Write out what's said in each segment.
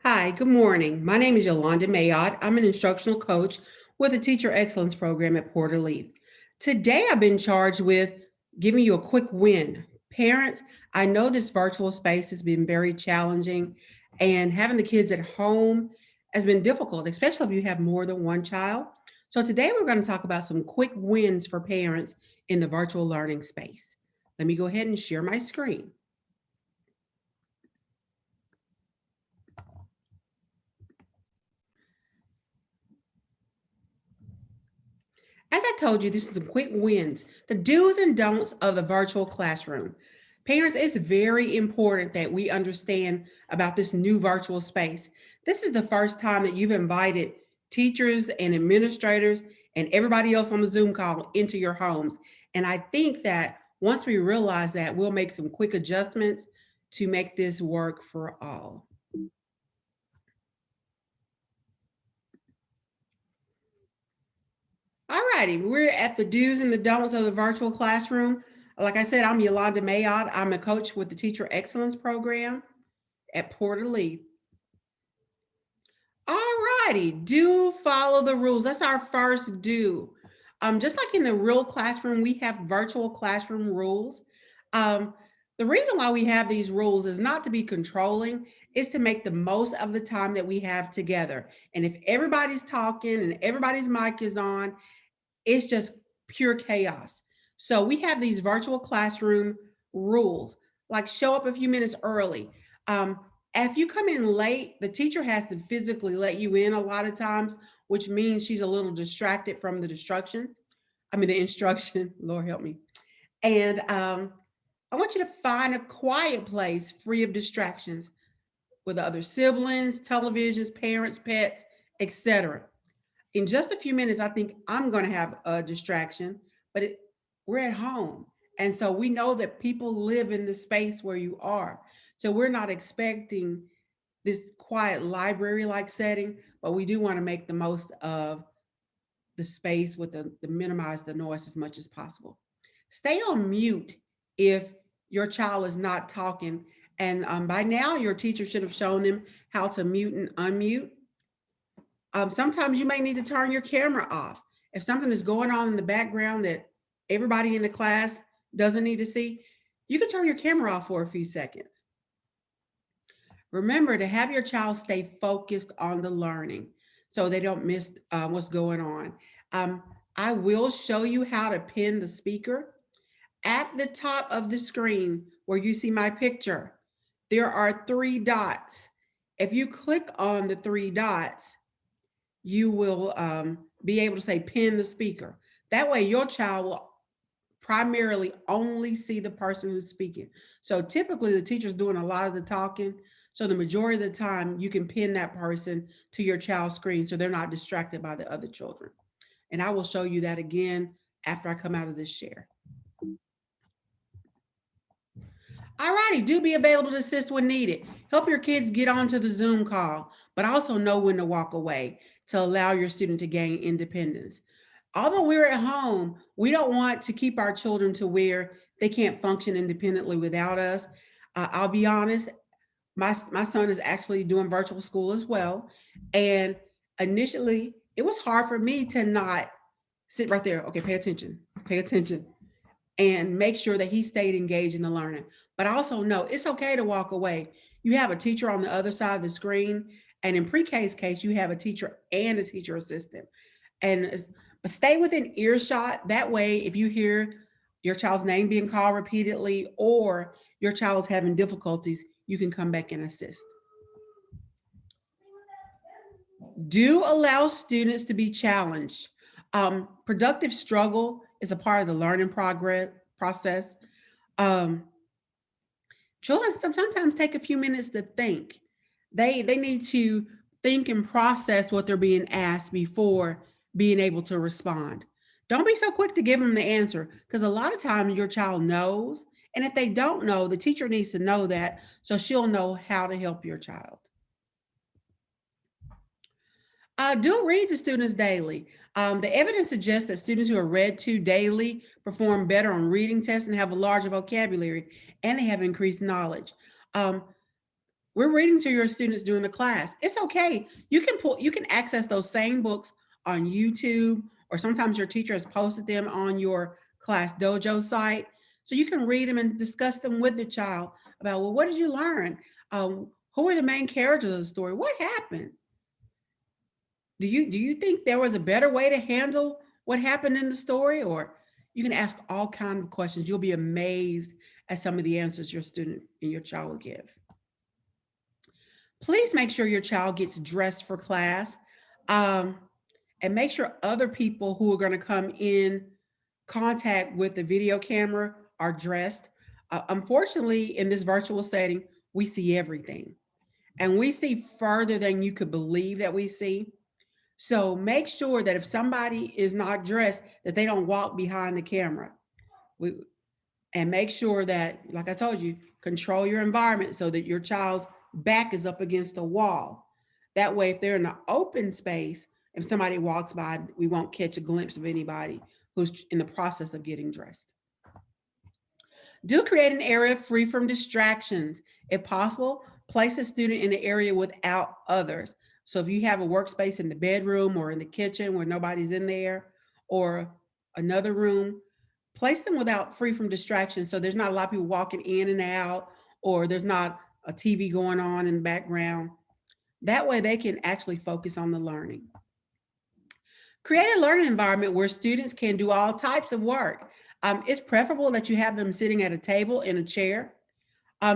Hi, good morning. My name is Yolanda Mayotte. I'm an instructional coach with the Teacher Excellence Program at Porter-Leath. Today, I've been charged with giving you a quick win. Parents, I know this virtual space has been very challenging, and having the kids at home has been difficult, especially if you have more than one child. So, today, we're going to talk about some quick wins for parents in the virtual learning space. Let me go ahead and share my screen. As I told you, this is some quick wins, the do's and don'ts of the virtual classroom. Parents, it's very important that we understand about this new virtual space. This is the first time that you've invited teachers and administrators and everybody else on the Zoom call into your homes. And I think that once we realize that, we'll make some quick adjustments to make this work for all. All righty, we're at the do's and the don'ts of the virtual classroom. Like I said, I'm Yolanda Mayotte. I'm a coach with the Teacher Excellence Program at Porter-Leath. All righty, do follow the rules. That's our first do. Just like in the real classroom, we have virtual classroom rules. Um, the reason why we have these rules is not to be controlling, is to make the most of the time that we have together. And if everybody's talking and everybody's mic is on, it's just pure chaos. So we have these virtual classroom rules, like show up a few minutes early. Um, if you come in late, the teacher has to physically let you in a lot of times, which means she's a little distracted from the instruction, Lord help me. And I want you to find a quiet place free of distractions with other siblings, televisions, parents, pets, etc. In just a few minutes, I think I'm going to have a distraction, but we're at home. And so we know that people live in the space where you are. So we're not expecting this quiet library like setting, but we do want to make the most of the space with the minimize the noise as much as possible. Stay on mute if your child is not talking. And by now, your teacher should have shown them how to mute and unmute. Sometimes you may need to turn your camera off. If something is going on in the background that everybody in the class doesn't need to see, you can turn your camera off for a few seconds. Remember to have your child stay focused on the learning so they don't miss what's going on. Um, I will show you how to pin the speaker. At the top of the screen where you see my picture, there are three dots. If you click on the three dots, you will be able to say pin the speaker. That way your child will primarily only see the person who's speaking. So typically the teacher's doing a lot of the talking. So the majority of the time you can pin that person to your child's screen so they're not distracted by the other children. And I will show you that again after I come out of this share. All righty, do be available to assist when needed. Help your kids get onto the Zoom call, but also know when to walk away to allow your student to gain independence. Although we're at home, we don't want to keep our children to where they can't function independently without us. I'll be honest, my son is actually doing virtual school as well. And initially, it was hard for me to not sit right there. Okay, pay attention and make sure that he stayed engaged in the learning. But I also know it's okay to walk away. You have a teacher on the other side of the screen, and in pre-K's case, you have a teacher and a teacher assistant. And but stay within earshot. That way, if you hear your child's name being called repeatedly or your child is having difficulties, you can come back and assist. Do allow students to be challenged. Productive struggle is a part of the learning progress process. Um, Children sometimes take a few minutes to think. They need to think and process what they're being asked before being able to respond. Don't be so quick to give them the answer because a lot of times your child knows, and if they don't know, the teacher needs to know that so she'll know how to help your child. Do read to students daily. The evidence suggests that students who are read to daily perform better on reading tests and have a larger vocabulary, and they have increased knowledge. Um, We're reading to your students during the class. It's okay. You can access those same books on YouTube, or sometimes your teacher has posted them on your class dojo site. So you can read them and discuss them with the child about, well, what did you learn? Who are the main characters of the story? What happened? Do you think there was a better way to handle what happened in the story? Or you can ask all kinds of questions. You'll be amazed at some of the answers your student and your child will give. Please make sure your child gets dressed for class, um, and make sure other people who are going to come in contact with the video camera are dressed. Unfortunately, in this virtual setting, we see everything, and we see further than you could believe that we see. So make sure that if somebody is not dressed, that they don't walk behind the camera. We, and make sure that, like I told you, control your environment so that your child's back is up against a wall. That way, if they're in an open space, if somebody walks by, we won't catch a glimpse of anybody who's in the process of getting dressed. Do create an area free from distractions. If possible, place a student in an area without others. So if you have a workspace in the bedroom or in the kitchen where nobody's in there, or another room, place them without free from distractions. So there's not a lot of people walking in and out, or there's not a TV going on in the background. That way they can actually focus on the learning. Create a learning environment where students can do all types of work. It's preferable that you have them sitting at a table in a chair,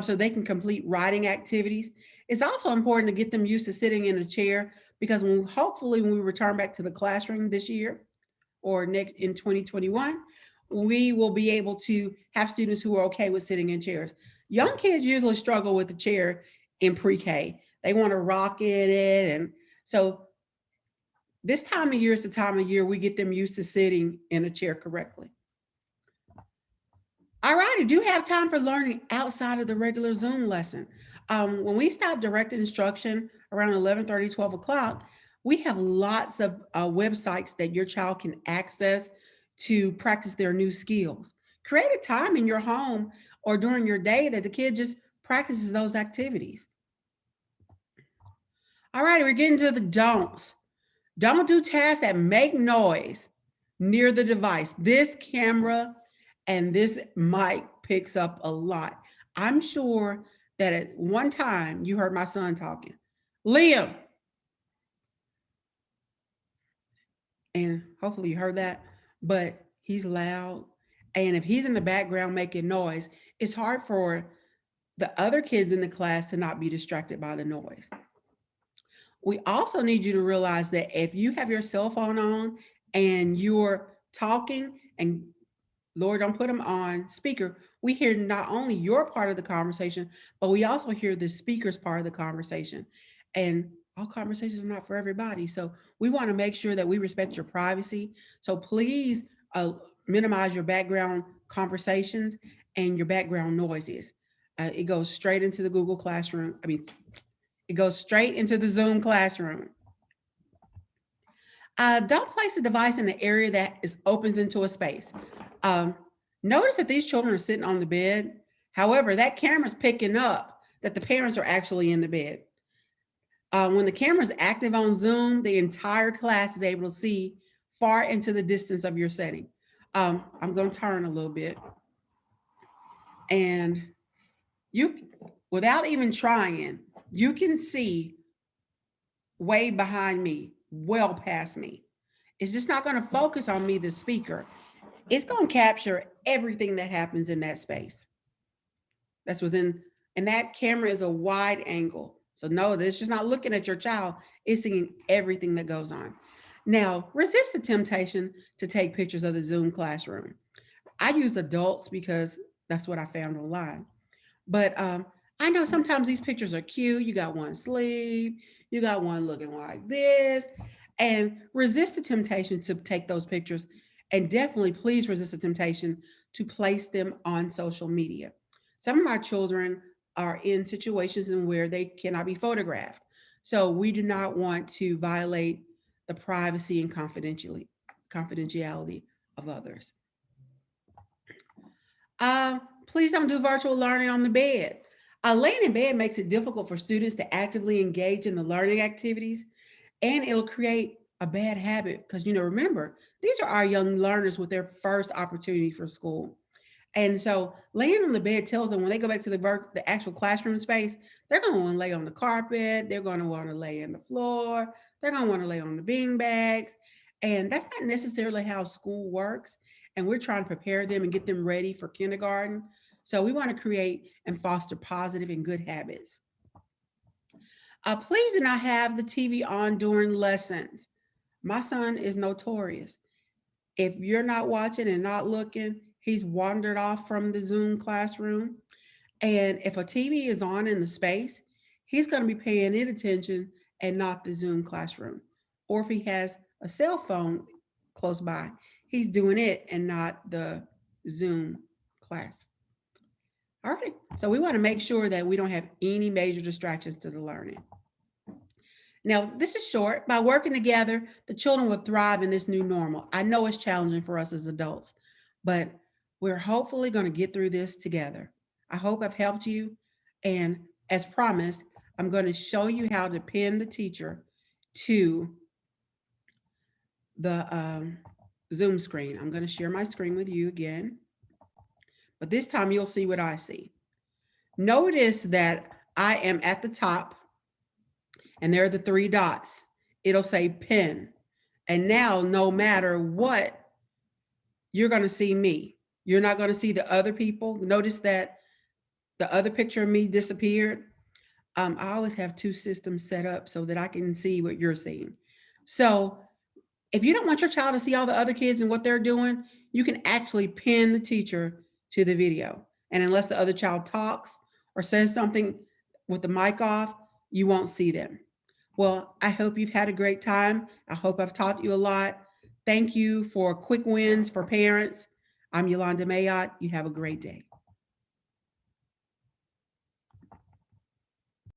so they can complete writing activities. It's also important to get them used to sitting in a chair, because hopefully when we return back to the classroom this year or next in 2021, we will be able to have students who are okay with sitting in chairs. Young kids usually struggle with the chair in pre-K. They want to rock in it. And so this time of year is the time of year we get them used to sitting in a chair correctly. All right, do you have time for learning outside of the regular Zoom lesson? When we stop direct instruction around 11:30, 12 o'clock, we have lots of websites that your child can access to practice their new skills. Create a time in your home or during your day that the kid just practices those activities. All right, we're getting to the don'ts. Don't do tasks that make noise near the device. This camera and this mic picks up a lot. I'm sure that at one time you heard my son talking, Liam, and hopefully you heard that, but he's loud. And if he's in the background making noise, it's hard for the other kids in the class to not be distracted by the noise. We also need you to realize that if you have your cell phone on and you're talking, and Lord, don't put them on speaker, we hear not only your part of the conversation, but we also hear the speaker's part of the conversation. And all conversations are not for everybody. So we want to make sure that we respect your privacy. So please uh, minimize your background conversations and your background noises. It goes straight into the Google Classroom. It goes straight into the Zoom classroom. Don't place a device in the area that is opens into a space. Um, Notice that these children are sitting on the bed. However, that camera's picking up that the parents are actually in the bed. When the camera is active on Zoom, the entire class is able to see far into the distance of your setting. I'm going to turn a little bit, and you, without even trying, you can see way behind me, well past me. It's just not going to focus on me, the speaker. It's going to capture everything that happens in that space. That's within, and that camera is a wide angle. So no, it's just not looking at your child. It's seeing everything that goes on. Now, resist the temptation to take pictures of the Zoom classroom. I use adults because that's what I found online. But I know sometimes these pictures are cute. You got one sleeve, you got one looking like this, and resist the temptation to take those pictures. And definitely, please resist the temptation to place them on social media. Some of my children are in situations in where they cannot be photographed. So we do not want to violate the privacy and confidentiality of others. Please don't do virtual learning on the bed. Laying in bed makes it difficult for students to actively engage in the learning activities, and it'll create a bad habit because, remember, these are our young learners with their first opportunity for school. And so laying on the bed tells them when they go back to the actual classroom space, they're going to want to lay on the carpet. They're going to want to lay in the floor. They're going to want to lay on the bean bags. And that's not necessarily how school works. And we're trying to prepare them and get them ready for kindergarten. So we want to create and foster positive and good habits. Please do not have the TV on during lessons. My son is notorious. If you're not watching and not looking, he's wandered off from the Zoom classroom. And if a TV is on in the space, he's going to be paying it attention and not the Zoom classroom. Or if he has a cell phone close by, he's doing it and not the Zoom class. All right. So we want to make sure that we don't have any major distractions to the learning. Now, this is short. By working together, the children will thrive in this new normal. I know it's challenging for us as adults, but we're hopefully going to get through this together. I hope I've helped you. And as promised, I'm going to show you how to pin the teacher to the Zoom screen. I'm going to share my screen with you again, but this time you'll see what I see. Notice that I am at the top and there are the three dots. It'll say pin. And now, no matter what, you're going to see me. You're not going to see the other people. Notice that the other picture of me disappeared. I always have two systems set up so that I can see what you're seeing. So if you don't want your child to see all the other kids and what they're doing, you can actually pin the teacher to the video. And unless the other child talks or says something with the mic off, you won't see them. Well, I hope you've had a great time. I hope I've taught you a lot. Thank you for quick wins for parents. I'm Yolanda Mayotte. You have a great day.